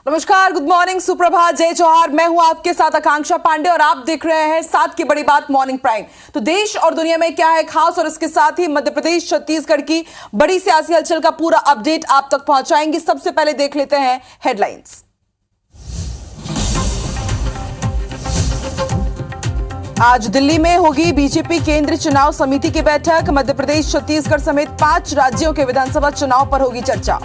नमस्कार, good morning, सुप्रभात, जय जोहार। मैं हूं आपके साथ आकांक्षा पांडे और आप देख रहे हैं सात की बड़ी बात मॉर्निंग प्राइम। तो देश और दुनिया में क्या है खास और इसके साथ ही मध्य प्रदेश छत्तीसगढ़ की बड़ी सियासी हलचल का पूरा अपडेट आप तक पहुंचाएंगे। सबसे पहले देख लेते हैं हेडलाइंस। आज दिल्ली में होगी बीजेपी केंद्रीय चुनाव समिति की बैठक। मध्य प्रदेश, छत्तीसगढ़ समेत 5 राज्यों के विधानसभा चुनाव पर होगी चर्चा।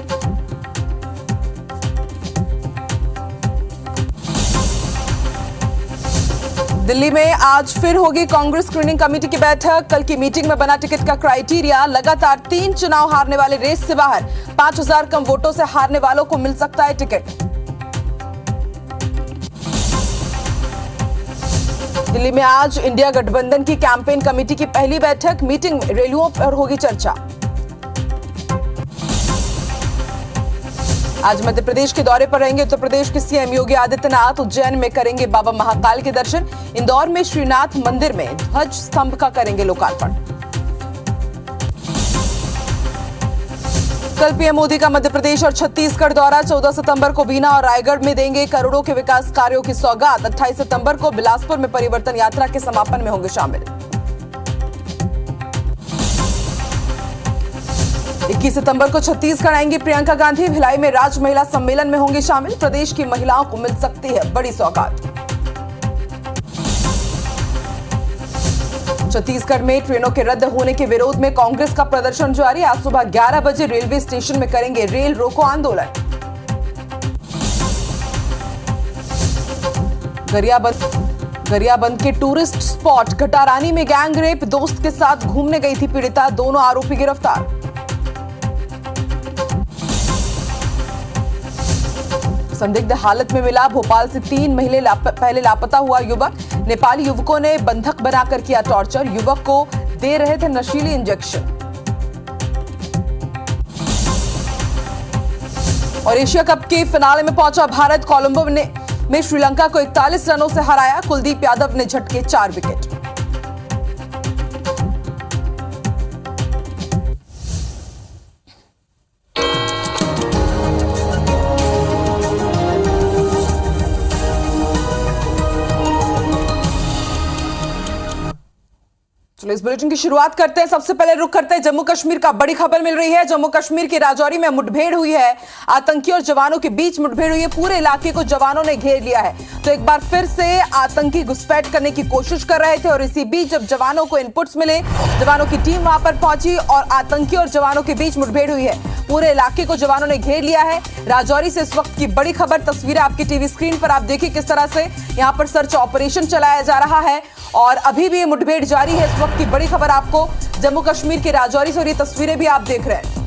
दिल्ली में आज फिर होगी कांग्रेस स्क्रीनिंग कमेटी की बैठक। कल की मीटिंग में बना टिकट का क्राइटेरिया। लगातार 3 चुनाव हारने वाले रेस से बाहर। 5000 कम वोटों से हारने वालों को मिल सकता है टिकट। दिल्ली में आज इंडिया गठबंधन की कैंपेन कमेटी की पहली बैठक। मीटिंग में रैलियों पर होगी चर्चा। आज मध्य प्रदेश के दौरे पर रहेंगे उत्तर प्रदेश के सीएम योगी आदित्यनाथ। उज्जैन में करेंगे बाबा महाकाल के दर्शन। इंदौर में श्रीनाथ मंदिर में ध्वज स्तंभ का करेंगे लोकार्पण। कल पीएम मोदी का मध्य प्रदेश और छत्तीसगढ़ दौरा। 14 सितंबर को बीना और रायगढ़ में देंगे करोड़ों के विकास कार्यों की सौगात। 28 सितंबर को बिलासपुर में परिवर्तन यात्रा के समापन में होंगे शामिल। 21 सितंबर को छत्तीसगढ़ आएंगी प्रियंका गांधी। भिलाई में राज्य महिला सम्मेलन में होंगे शामिल। प्रदेश की महिलाओं को मिल सकती है बड़ी सौगात। छत्तीसगढ़ में ट्रेनों के रद्द होने के विरोध में कांग्रेस का प्रदर्शन जारी। आज सुबह 11 बजे रेलवे स्टेशन में करेंगे रेल रोको आंदोलन। गरियाबंद के टूरिस्ट स्पॉट घटारानी में गैंग रेप। दोस्त के साथ घूमने गई थी पीड़िता। दोनों आरोपी गिरफ्तार। संदिग्ध हालत में मिला। भोपाल से 3 महीने पहले लापता हुआ युवक। नेपाली युवकों ने बंधक बनाकर किया टॉर्चर। युवक को दे रहे थे नशीली इंजेक्शन। और एशिया कप के फिनाले में पहुंचा भारत। कोलंबो में श्रीलंका को 41 रनों से हराया। कुलदीप यादव ने झटके 4 विकेट। चलो इस बुलेटिन की शुरुआत करते हैं। सबसे पहले रुख करते हैं जम्मू कश्मीर का। बड़ी खबर मिल रही है। जम्मू कश्मीर के राजौरी में मुठभेड़ हुई है। आतंकी और जवानों के बीच मुठभेड़ हुई है। पूरे इलाके को जवानों ने घेर लिया है। तो एक बार फिर से आतंकी घुसपैठ करने की कोशिश कर रहे थे और इसी बीच जब जवानों को इनपुट्स मिले, जवानों की टीम वहां पर पहुंची और आतंकी और जवानों के बीच मुठभेड़ हुई है। पूरे इलाके को जवानों ने घेर लिया है। राजौरी से इस वक्त की बड़ी खबर। तस्वीरें आपकी टीवी स्क्रीन पर आप देखिए किस तरह से यहां पर सर्च ऑपरेशन चलाया जा रहा है और अभी भी मुठभेड़ जारी है। इस वक्त की बड़ी खबर आपको जम्मू कश्मीर के राजौरी से, और ये तस्वीरें भी आप देख रहे हैं।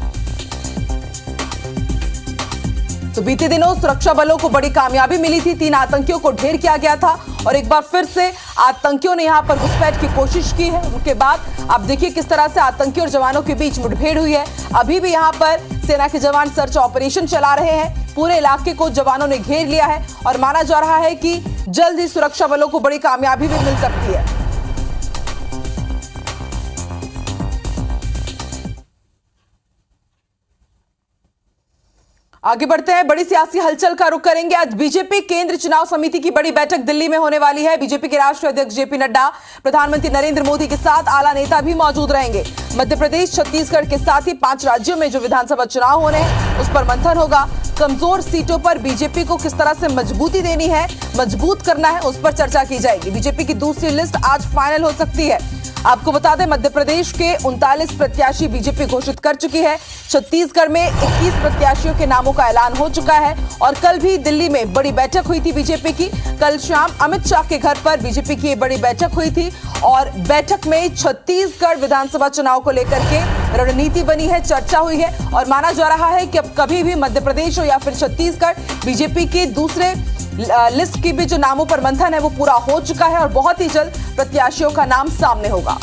तो बीते दिनों सुरक्षा बलों को बड़ी कामयाबी मिली थी। 3 आतंकियों को ढेर किया गया था और एक बार फिर से आतंकियों ने यहां पर घुसपैठ की कोशिश की है। उसके बाद आप देखिए किस तरह से आतंकी और जवानों के बीच मुठभेड़ हुई है। अभी भी यहां पर सेना के जवान सर्च ऑपरेशन चला रहे हैं। पूरे इलाके को जवानों ने घेर लिया है और माना जा रहा है कि जल्द ही सुरक्षा बलों को बड़ी कामयाबी भी मिल सकती है। आगे बढ़ते हैं। बड़ी सियासी हलचल का रुख करेंगे। आज बीजेपी केंद्रीय चुनाव समिति की बड़ी बैठक दिल्ली में होने वाली है। बीजेपी के राष्ट्रीय अध्यक्ष जेपी नड्डा, प्रधानमंत्री नरेंद्र मोदी के साथ आला नेता भी मौजूद रहेंगे। मध्य प्रदेश, छत्तीसगढ़ के साथ ही 5 राज्यों में जो विधानसभा चुनाव होने हैं उस पर मंथन होगा। कमजोर सीटों पर बीजेपी को किस तरह से मजबूती देनी है, मजबूत करना है, उस पर चर्चा की जाएगी। बीजेपी की दूसरी लिस्ट आज फाइनल हो सकती है। आपको बता दें मध्य प्रदेश के 39 प्रत्याशी बीजेपी घोषित कर चुकी है। छत्तीसगढ़ में 21 प्रत्याशियों के नामों का ऐलान हो चुका है और कल भी दिल्ली में बड़ी बैठक हुई थी बीजेपी की। कल शाम अमित शाह के घर पर बीजेपी की बड़ी बैठक हुई थी और बैठक में छत्तीसगढ़ विधानसभा चुनाव को लेकर के रणनीति बनी है, चर्चा हुई है और माना जा रहा है कि अब कभी भी मध्य प्रदेश हो या फिर छत्तीसगढ़, बीजेपी के दूसरे लिस्ट की भी जो नामों पर मंथन है वो पूरा हो चुका है और बहुत ही जल्द प्रत्याशियों का नाम सामने होगा।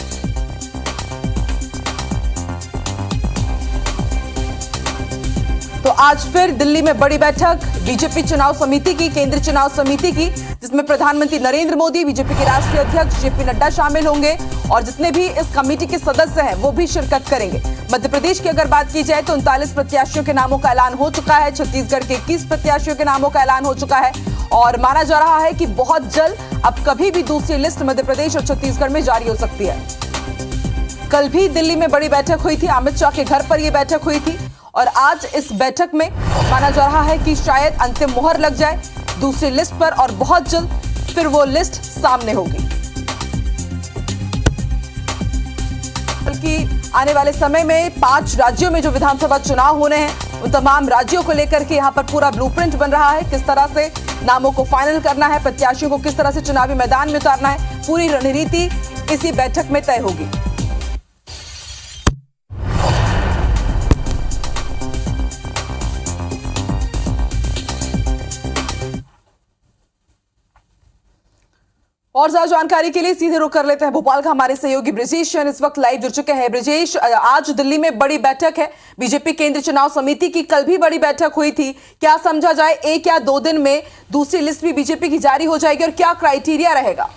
तो आज फिर दिल्ली में बड़ी बैठक बीजेपी चुनाव समिति की, केंद्रीय चुनाव समिति की, जिसमें प्रधानमंत्री नरेंद्र मोदी, बीजेपी के राष्ट्रीय अध्यक्ष जेपी नड्डा शामिल होंगे और जितने भी इस कमेटी के सदस्य हैं वो भी शिरकत करेंगे। मध्य प्रदेश की अगर बात की जाए तो 39 प्रत्याशियों के नामों का ऐलान हो चुका है, छत्तीसगढ़ के 21 प्रत्याशियों के नामों का ऐलान हो चुका है और माना जा रहा है कि बहुत जल्द अब कभी भी दूसरी लिस्ट मध्य प्रदेश और छत्तीसगढ़ में जारी हो सकती है। कल भी दिल्ली में बड़ी बैठक हुई थी, अमित शाह के घर पर यह बैठक हुई थी और आज इस बैठक में माना जा रहा है कि शायद अंतिम मुहर लग जाए दूसरी लिस्ट पर और बहुत जल्द फिर वो लिस्ट सामने होगी। बल्कि आने वाले समय में 5 राज्यों में जो विधानसभा चुनाव होने हैं उन तमाम राज्यों को लेकर के यहां पर पूरा ब्लूप्रिंट बन रहा है, किस तरह से नामों को फाइनल करना है, प्रत्याशियों को किस तरह से चुनावी मैदान में उतारना है, पूरी रणनीति इसी बैठक में तय होगी। और ज्यादा जानकारी के लिए सीधे रुख कर लेते हैं भोपाल का हमारे सहयोगी ब्रिजेश इस वक्त लाइव जुड़ चुके हैं। ब्रिजेश, आज दिल्ली में बड़ी बैठक है बीजेपी केंद्रीय चुनाव समिति की, कल भी बड़ी बैठक हुई थी, क्या समझा जाए 1 या 2 दिन में दूसरी लिस्ट भी बीजेपी की जारी हो जाएगी और क्या क्राइटेरिया रहेगा?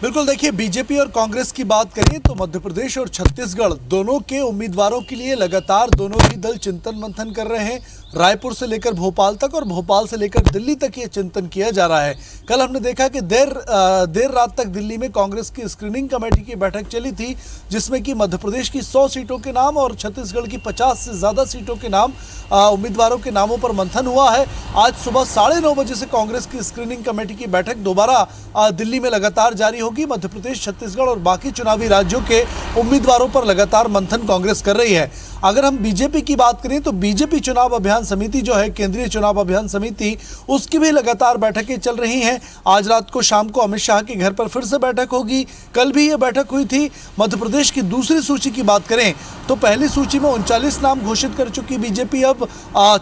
बिल्कुल, देखिए, बीजेपी और कांग्रेस की बात करें तो मध्य प्रदेश और छत्तीसगढ़ दोनों के उम्मीदवारों के लिए लगातार दोनों ही दल चिंतन मंथन कर रहे हैं। रायपुर से लेकर भोपाल तक और भोपाल से लेकर दिल्ली तक ये चिंतन किया जा रहा है। कल हमने देखा कि देर रात तक दिल्ली में कांग्रेस की स्क्रीनिंग कमेटी की बैठक चली थी, जिसमें कि मध्य प्रदेश की 100 सीटों के नाम और छत्तीसगढ़ की 50 से ज़्यादा सीटों के नाम उम्मीदवारों के नामों पर मंथन हुआ है। आज सुबह 9:30 बजे से कांग्रेस की स्क्रीनिंग कमेटी की बैठक दोबारा दिल्ली में लगातार जारी होगी। मध्य प्रदेश, छत्तीसगढ़ और बाकी चुनावी राज्यों के उम्मीदवारों पर लगातार मंथन कांग्रेस कर रही है। अगर हम बीजेपी की बात करें तो बीजेपी चुनाव अभियान समिति जो है, केंद्रीय चुनाव अभियान समिति, उसकी भी लगातार बैठकें चल रही हैं। आज रात को शाम को अमित शाह के घर पर फिर से बैठक होगी, कल भी ये बैठक हुई थी। मध्य प्रदेश की दूसरी सूची की बात करें तो पहली सूची में 39 नाम घोषित कर चुकी बीजेपी अब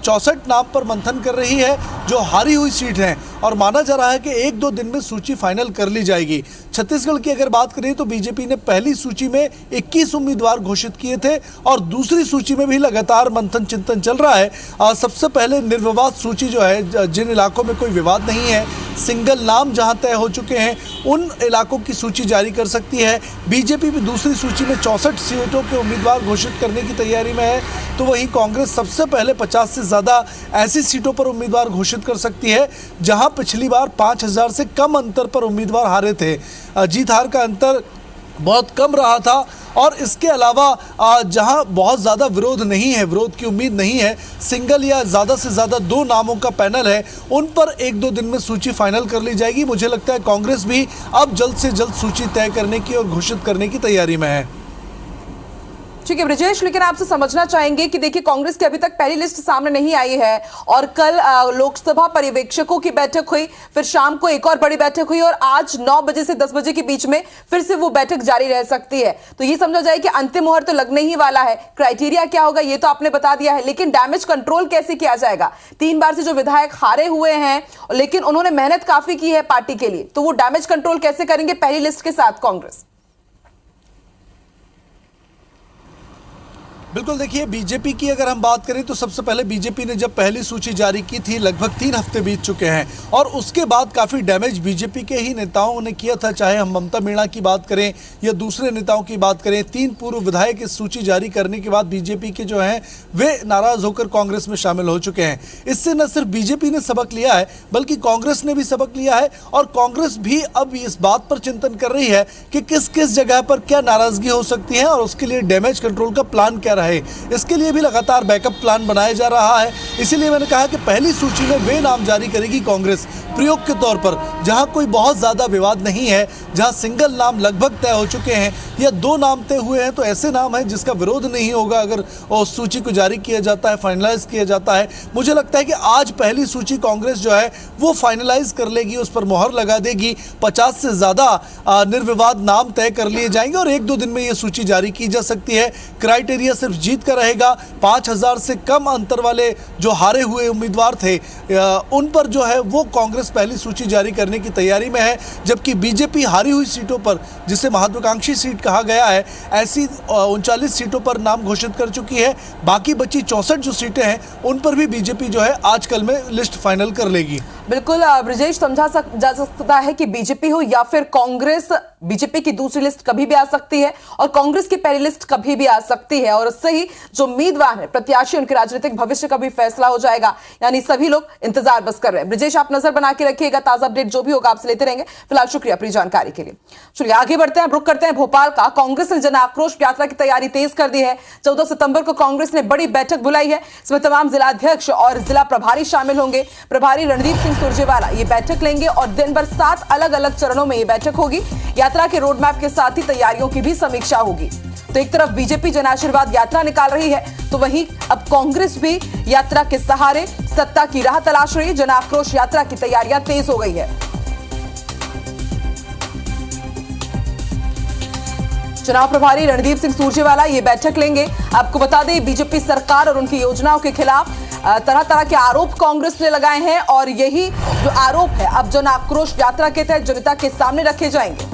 64 नाम पर मंथन कर रही है जो हारी हुई सीट हैं और माना जा रहा है कि 1-2 दिन में सूची फाइनल कर ली जाएगी। छत्तीसगढ़ की अगर बात करें तो बीजेपी ने पहली सूची में 21 उम्मीदवार घोषित किए थे और दूसरी सूची में भी लगातार मंथन चिंतन चल रहा है। सबसे पहले निर्विवाद सूची जो है, जिन इलाकों में कोई विवाद नहीं है, सिंगल नाम जहां तय हो चुके हैं, उन इलाकों की सूची जारी कर सकती है। बीजेपी भी दूसरी सूची में 64 सीटों के उम्मीदवार घोषित करने की तैयारी में है, तो वहीं कांग्रेस सबसे पहले 50 से ज़्यादा ऐसी सीटों पर उम्मीदवार घोषित कर सकती है जहां पिछली बार 5000 से कम अंतर पर उम्मीदवार हारे थे। जीत हार का अंतर बहुत कम रहा था और इसके अलावा जहां बहुत ज़्यादा विरोध नहीं है, विरोध की उम्मीद नहीं है, सिंगल या ज़्यादा से ज़्यादा 2 नामों का पैनल है, उन पर 1-2 दिन में सूची फाइनल कर ली जाएगी। मुझे लगता है कांग्रेस भी अब जल्द से जल्द सूची तय करने की और घोषित करने की तैयारी में है। ठीक है ब्रिजेश, लेकिन आपसे समझना चाहेंगे कि देखिए कांग्रेस की अभी तक पहली लिस्ट सामने नहीं आई है और कल लोकसभा पर्यवेक्षकों की बैठक हुई, फिर शाम को एक और बड़ी बैठक हुई और आज 9 बजे से 10 बजे के बीच में फिर से वो बैठक जारी रह सकती है। तो ये समझा जाए कि अंतिम मुहर तो लगने ही वाला है। क्राइटेरिया क्या होगा ये तो आपने बता दिया है, लेकिन डैमेज कंट्रोल कैसे किया जाएगा? 3 बार से जो विधायक हारे हुए हैं लेकिन उन्होंने मेहनत काफी की है पार्टी के लिए, तो वो डैमेज कंट्रोल कैसे करेंगे पहली लिस्ट के साथ कांग्रेस? बिल्कुल, देखिए, बीजेपी की अगर हम बात करें तो सबसे पहले बीजेपी ने जब पहली सूची जारी की थी लगभग 3 हफ्ते बीत चुके हैं और उसके बाद काफ़ी डैमेज बीजेपी के ही नेताओं ने किया था। चाहे हम ममता मीणा की बात करें या दूसरे नेताओं की बात करें, 3 पूर्व विधायक इस सूची जारी करने के बाद बीजेपी के जो हैं वे नाराज होकर कांग्रेस में शामिल हो चुके हैं। इससे न सिर्फ बीजेपी ने सबक लिया है बल्कि कांग्रेस ने भी सबक लिया है और कांग्रेस भी अब इस बात पर चिंतन कर रही है कि किस किस जगह पर क्या नाराजगी हो सकती है और उसके लिए डैमेज कंट्रोल का प्लान क्या रहे। इसके लिए भी लगातार बैकअप प्लान बनाया जा रहा है। इसीलिए मैंने कहा कि पहली सूची में वे नाम जारी करेगी कांग्रेस प्रयोग के तौर पर जहां कोई बहुत ज़्यादा विवाद नहीं है, जहां सिंगल नाम लगभग तय हो चुके हैं या 2 नाम तय हुए हैं, तो ऐसे नाम हैं जिसका विरोध नहीं होगा अगर उस सूची को जारी किया जाता है, फाइनलाइज किया जाता है। मुझे लगता है कि आज पहली सूची कांग्रेस जो है वो फाइनलाइज कर लेगी, उस पर मोहर लगा देगी। 50 से ज़्यादा निर्विवाद नाम तय कर लिए जाएंगे और 1-2 दिन में ये सूची जारी की जा सकती है। क्राइटेरिया सिर्फ जीत का रहेगा। 5000 से कम अंतर वाले जो जो हारे हुए उम्मीदवार थे उन पर जो है वो कांग्रेस पहली सूची जारी करने की तैयारी में है, जबकि बीजेपी हारी हुई सीटों पर, जिसे महत्वाकांक्षी सीट कहा गया है, ऐसी 39 सीटों पर नाम घोषित कर चुकी है। बाकी बची 64 जो सीटें हैं उन पर भी बीजेपी जो है आज कल में लिस्ट फाइनल कर लेगी। बिल्कुल ब्रजेश, समझा जा सकता है कि बीजेपी हो या फिर कांग्रेस, बीजेपी की दूसरी लिस्ट कभी भी आ सकती है और कांग्रेस की पहली लिस्ट कभी भी आ सकती है, और उससे ही जो उम्मीदवार है, प्रत्याशी, उनके राजनीतिक भविष्य का भी फैसला हो जाएगा। यानी सभी लोग इंतजार बस कर रहे हैं। ब्रजेश, आप नजर बना के रखिएगा, ताजा अपडेट जो भी होगा आपसे लेते रहेंगे। फिलहाल शुक्रिया अपनी जानकारी के लिए। चलिए आगे बढ़ते हैं, रुक करते हैं भोपाल का। कांग्रेस ने जन आक्रोश यात्रा की तैयारी तेज कर दी है। 14 सितंबर को कांग्रेस ने बड़ी बैठक बुलाई है। इसमें तमाम जिलाध्यक्ष और जिला प्रभारी शामिल होंगे। प्रभारी रणदीप सिंह सुरजेवाला ये बैठक लेंगे और दिन भर 7 अलग अलग चरणों में ये बैठक होगी। यात्रा के रोड मैप के साथ ही तैयारियों की भी समीक्षा होगी। तो एक तरफ बीजेपी जन आशीर्वाद यात्रा निकाल रही है, तो वहीं अब कांग्रेस भी यात्रा के सहारे सत्ता की राह तलाश रही है। जन आक्रोश यात्रा की तैयारियां तेज हो गई है। चुनाव प्रभारी रणदीप सिंह सुरजेवाला ये बैठक लेंगे। आपको बता दें, बीजेपी सरकार और उनकी योजनाओं के खिलाफ तरह तरह के आरोप कांग्रेस ने लगाए हैं और यही जो आरोप है अब जन आक्रोश यात्रा के तहत जनता के सामने रखे जाएंगे।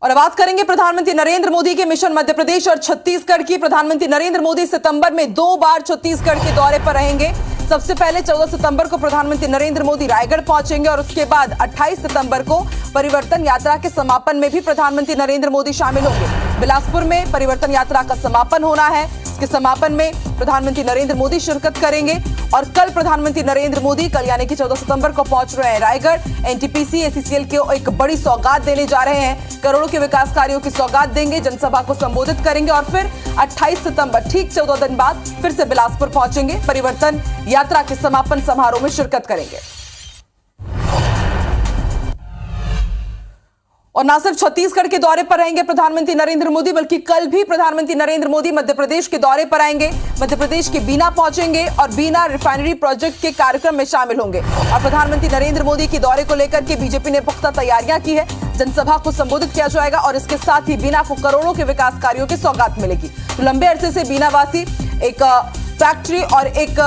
और बात करेंगे प्रधानमंत्री नरेंद्र मोदी के मिशन मध्य प्रदेश और छत्तीसगढ़ की। प्रधानमंत्री नरेंद्र मोदी सितंबर में 2 बार छत्तीसगढ़ के दौरे पर रहेंगे। सबसे पहले 14 सितंबर को प्रधानमंत्री नरेंद्र मोदी रायगढ़ पहुंचेंगे और उसके बाद 28 सितंबर को परिवर्तन यात्रा के समापन में भी प्रधानमंत्री नरेंद्र मोदी शामिल होंगे। बिलासपुर में परिवर्तन यात्रा का समापन होना है। इसके समापन में प्रधानमंत्री नरेंद्र मोदी शिरकत करेंगे और कल प्रधानमंत्री नरेंद्र मोदी कल यानी कि 14 सितंबर को पहुंच रहे हैं रायगढ़। एनटीपीसी एसीसीएल को एक बड़ी सौगात देने जा रहे हैं। करोड़ों के विकास कार्यों की सौगात देंगे, जनसभा को संबोधित करेंगे और फिर 28 सितंबर ठीक 14 दिन बाद फिर से बिलासपुर पहुंचेंगे। परिवर्तन यात्रा के समापन समारोह में शिरकत करेंगे। और न सिर्फ छत्तीसगढ़ के दौरे पर रहेंगे प्रधानमंत्री नरेंद्र मोदी, बल्कि कल भी प्रधानमंत्री नरेंद्र मोदी मध्य प्रदेश के दौरे पर आएंगे। मध्य प्रदेश के बीना पहुंचेंगे और बीना रिफाइनरी प्रोजेक्ट के कार्यक्रम में शामिल होंगे। और प्रधानमंत्री नरेंद्र मोदी के दौरे को लेकर के बीजेपी ने पुख्ता तैयारियां की है। जनसभा को संबोधित किया जाएगा और इसके साथ ही बीना को करोड़ों के विकास कार्यों की सौगात मिलेगी। तो लंबे अरसे से बीनावासी एक फैक्ट्री और एक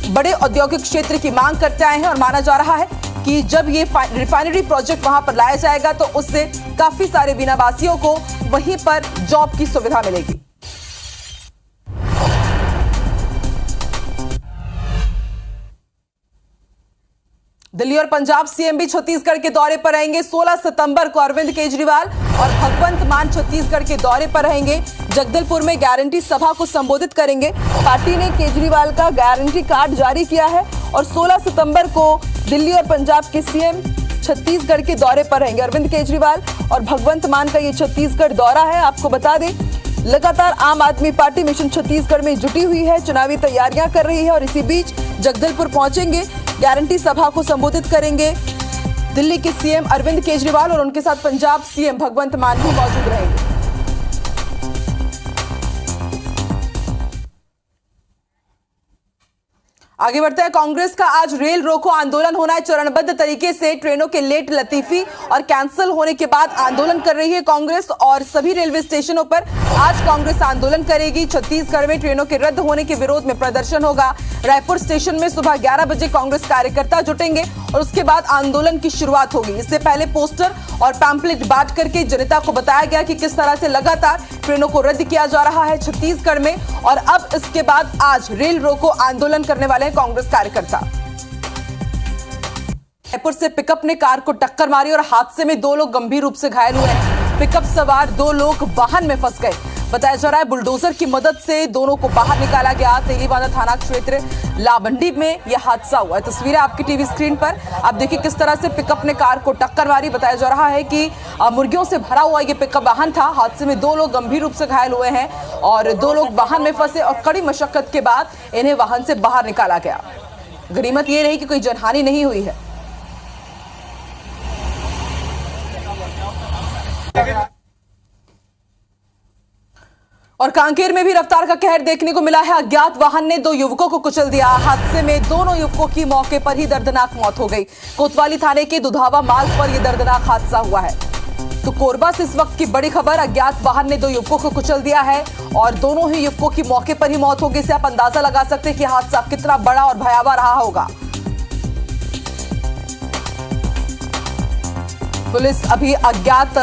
बड़े औद्योगिक क्षेत्र की मांग करते आए हैं और माना जा रहा है कि जब ये रिफाइनरी प्रोजेक्ट वहां पर लाया जाएगा तो उससे काफी सारे बीनावासियों को वहीं पर जॉब की सुविधा मिलेगी। दिल्ली और पंजाब सीएम भी छत्तीसगढ़ के दौरे पर रहेंगे। 16 सितंबर को अरविंद केजरीवाल और भगवंत मान छत्तीसगढ़ के दौरे पर रहेंगे। जगदलपुर में गारंटी सभा को संबोधित करेंगे। पार्टी ने केजरीवाल का गारंटी कार्ड जारी किया है और 16 सितंबर को दिल्ली और पंजाब के सीएम छत्तीसगढ़ के दौरे पर रहेंगे। अरविंद केजरीवाल और भगवंत मान का ये छत्तीसगढ़ दौरा है। आपको बता दें, लगातार आम आदमी पार्टी मिशन छत्तीसगढ़ में जुटी हुई है, चुनावी तैयारियां कर रही है और इसी बीच जगदलपुर पहुंचेंगे, गारंटी सभा को संबोधित करेंगे। दिल्ली के सीएम अरविंद केजरीवाल और उनके साथ पंजाब सीएम भगवंत मान भी मौजूद रहेंगे। आगे बढ़ते हैं, कांग्रेस का आज रेल रोको आंदोलन होना है। चरणबद्ध तरीके से ट्रेनों के लेट लतीफी और कैंसिल होने के बाद आंदोलन कर रही है कांग्रेस और सभी रेलवे स्टेशनों पर आज कांग्रेस आंदोलन करेगी। छत्तीसगढ़ में ट्रेनों के रद्द होने के विरोध में प्रदर्शन होगा। रायपुर स्टेशन में सुबह 11 बजे कांग्रेस कार्यकर्ता जुटेंगे और उसके बाद आंदोलन की शुरुआत होगी। इससे पहले पोस्टर और पैम्पलेट बांट करके जनता को बताया गया कि किस तरह से लगातार ट्रेनों को रद्द किया जा रहा है छत्तीसगढ़ में। और अब इसके बाद आज रेल रोको आंदोलन करने वाले हैं कांग्रेस कार्यकर्ता। रायपुर से पिकअप ने कार को टक्कर मारी और हादसे में 2 लोग गंभीर रूप से घायल हुए हैं। पिकअप सवार 2 लोग वाहन में फंस गए। बताया जा रहा है बुलडोजर की मदद से दोनों को बाहर निकाला गया। तेलीबांधा थाना क्षेत्र लाबंडी में यह हादसा हुआ है। तस्वीरें आपकी टीवी स्क्रीन पर आप देखिए किस तरह से पिकअप ने कार को टक्कर मारी। बताया जा रहा है कि मुर्गियों से भरा हुआ ये पिकअप वाहन था। हादसे में 2 लोग गंभीर रूप से घायल हुए हैं और 2 लोग वाहन में फंसे और कड़ी मशक्कत के बाद इन्हें वाहन से बाहर निकाला गया। गनीमत ये रही कि कोई जनहानि नहीं हुई है। और कांकेर में भी रफ्तार का कहर देखने को मिला है। अज्ञात वाहन ने 2 युवकों को कुचल दिया। हादसे में दोनों युवकों की मौके पर ही दर्दनाक मौत हो गई। कोतवाली थाने के दुधावा मार्ग पर यह दर्दनाक हादसा हुआ है। तो कोरबा से इस वक्त की बड़ी खबर, अज्ञात वाहन ने 2 युवकों को कुचल दिया है और दोनों ही युवकों की मौके पर ही मौत हो गई। इससे आप अंदाजा लगा सकते हैं कि हादसा कितना बड़ा और भयावह रहा होगा। पुलिस अभी अज्ञात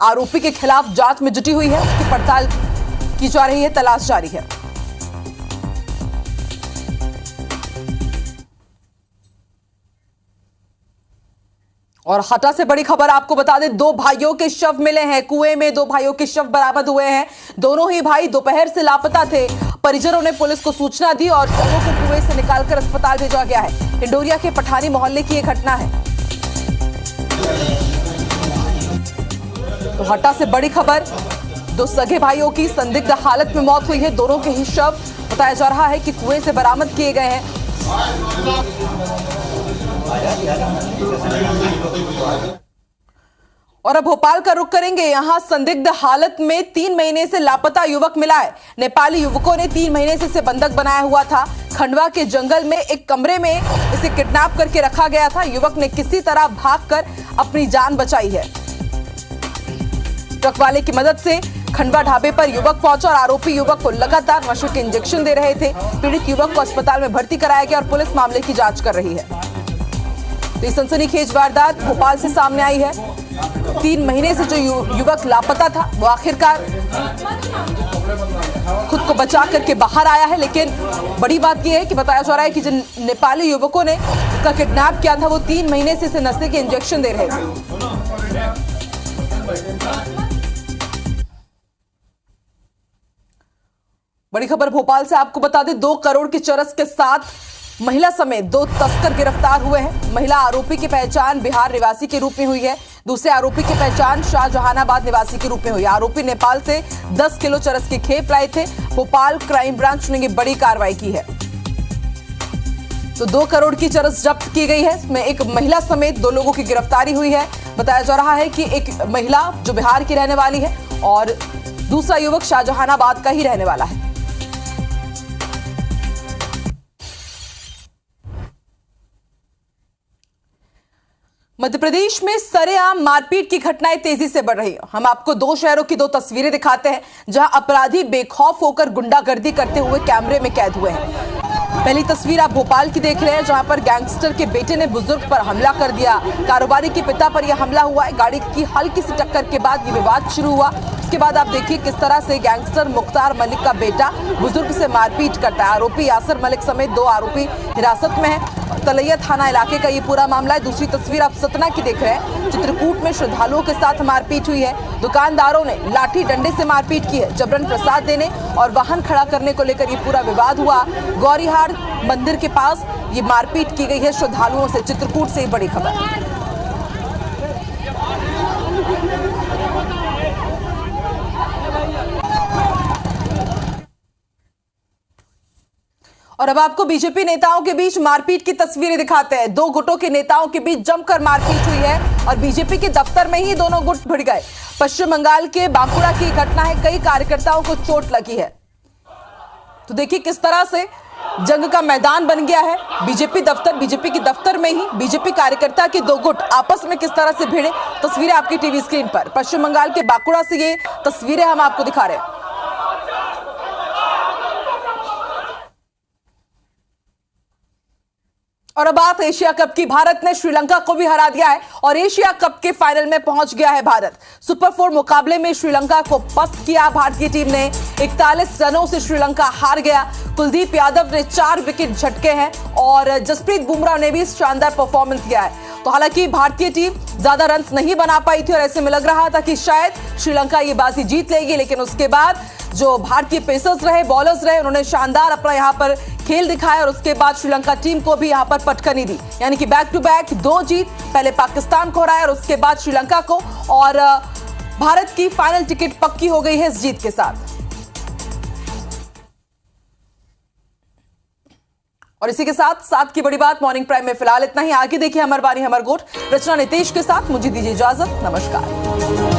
आरोपी के खिलाफ जांच में जुटी हुई है, उसकी पड़ताल की जा रही है, तलाश जारी है। और हटा से बड़ी खबर आपको बता दें, 2 भाइयों के शव मिले हैं कुएं में। 2 भाइयों के शव बरामद हुए हैं। दोनों ही भाई दोपहर से लापता थे। परिजनों ने पुलिस को सूचना दी और शवों को कुएं से निकालकर अस्पताल भेजा गया है। इंडोरिया के पठानी मोहल्ले की यह घटना है। तो हटा से बड़ी खबर, 2 सगे भाइयों की संदिग्ध हालत में मौत हुई है। दोनों के ही शव बताया जा रहा है कि कुएं से बरामद किए गए हैं। और अब भोपाल का रुख करेंगे। यहां संदिग्ध हालत में 3 महीने से लापता युवक मिला है। नेपाली युवकों ने 3 महीने से इसे बंधक बनाया हुआ था। खंडवा के जंगल में एक कमरे में इसे किडनैप करके रखा गया था। युवक ने किसी तरह भागकर अपनी जान बचाई है। ट्रक वाले की मदद से खंडवा ढाबे पर युवक पहुंचा और आरोपी युवक को लगातार नशे के इंजेक्शन दे रहे थे। पीड़ित युवक को अस्पताल में भर्ती कराया गया और पुलिस मामले की जांच कर रही है। तो ये सनसनीखेज वारदात भोपाल से सामने आई है। 3 महीने से जो युवक लापता था वो आखिरकार खुद को बचा करके बाहर आया है। लेकिन बड़ी बात यह है कि बताया जा रहा है कि जिन नेपाली युवकों ने इसका किडनैप किया था वो 3 महीने से इसे नशे के इंजेक्शन दे रहे थे। बड़ी खबर भोपाल से आपको बता दें, 2 करोड़ की चरस के साथ महिला समेत 2 तस्कर गिरफ्तार हुए हैं। महिला आरोपी की पहचान बिहार निवासी के रूप में हुई है। दूसरे आरोपी की पहचान शाहजहानाबाद निवासी के रूप में हुई। आरोपी नेपाल से 10 किलो चरस की खेप लाए थे। भोपाल क्राइम ब्रांच ने बड़ी कार्रवाई की है। तो 2 करोड़ की चरस जब्त की गई है। इसमें एक महिला समेत 2 लोगों की गिरफ्तारी हुई है। बताया जा रहा है कि एक महिला जो बिहार की रहने वाली है और दूसरा युवक शाहजहानाबाद का ही रहने वाला है। मध्य प्रदेश में सरेआम मारपीट की घटनाएं तेजी से बढ़ रही है। हम आपको 2 शहरों की 2 तस्वीरें दिखाते हैं जहां अपराधी बेखौफ होकर गुंडागर्दी करते हुए कैमरे में कैद हुए हैं। पहली तस्वीर आप भोपाल की देख रहे हैं जहां पर गैंगस्टर के बेटे ने बुजुर्ग पर हमला कर दिया। कारोबारी के पिता पर यह हमला हुआ है। गाड़ी की हल्की सी टक्कर के बाद ये विवाद शुरू हुआ। उसके बाद आप देखिए किस तरह से गैंगस्टर मुख्तार मलिक का बेटा बुजुर्ग से मारपीट करता है। आरोपी यासर मलिक समेत 2 आरोपी हिरासत में है। तलैया थाना इलाके का ये पूरा मामला है। दूसरी तस्वीर आप सतना की देख रहे हैं। चित्रकूट में श्रद्धालुओं के साथ मारपीट हुई है। दुकानदारों ने लाठी डंडे से मारपीट की है। जबरन प्रसाद देने और वाहन खड़ा करने को लेकर ये पूरा विवाद हुआ। गौरीहार मंदिर के पास ये मारपीट की गई है श्रद्धालुओं से। चित्रकूट से बड़ी खबर। और अब आपको बीजेपी नेताओं के बीच मारपीट की तस्वीरें दिखाते हैं। 2 गुटों के नेताओं के बीच जमकर मारपीट हुई है और बीजेपी के दफ्तर में ही दोनों गुट भिड़ गए। पश्चिम बंगाल के बांकुड़ा की घटना है। कई कार्यकर्ताओं को चोट लगी है। तो देखिए किस तरह से जंग का मैदान बन गया है। बीजेपी के दफ्तर में ही बीजेपी कार्यकर्ता के 2 गुट आपस में किस तरह से भिड़े। तस्वीरें आपकी टीवी स्क्रीन पर। पश्चिम बंगाल के बांकुड़ा से ये तस्वीरें हम आपको दिखा रहे हैं। और अब बात एशिया कप की। भारत ने श्रीलंका को भी हरा दिया है और एशिया कप के फाइनल में पहुंच गया है भारत। सुपर 4 मुकाबले में श्रीलंका को पस्त किया भारतीय टीम ने। 41 रनों से श्रीलंका हार गया। कुलदीप यादव ने 4 विकेट झटके हैं और जसप्रीत बुमराह ने भी शानदार परफॉर्मेंस किया है। तो हालांकि भारतीय टीम ज्यादा रन नहीं बना पाई थी और ऐसे में लग रहा था कि शायद श्रीलंका ये बाजी जीत लेगी। लेकिन उसके बाद जो भारतीय पेसर्स रहे, बॉलर्स रहे, उन्होंने शानदार अपना यहाँ पर खेल दिखाया और उसके बाद श्रीलंका टीम को भी यहाँ पर पटकनी दी। यानी कि बैक टू बैक 2 जीत। पहले पाकिस्तान को हराया और उसके बाद श्रीलंका को। और भारत की फाइनल टिकट पक्की हो गई है इस जीत के साथ। और इसी के साथ की बड़ी बात मॉर्निंग प्राइम में फिलहाल इतना ही। आगे देखिए हमर बानी हमर गोठ, रचना नितेश के साथ। मुझे दीजिए इजाजत। नमस्कार।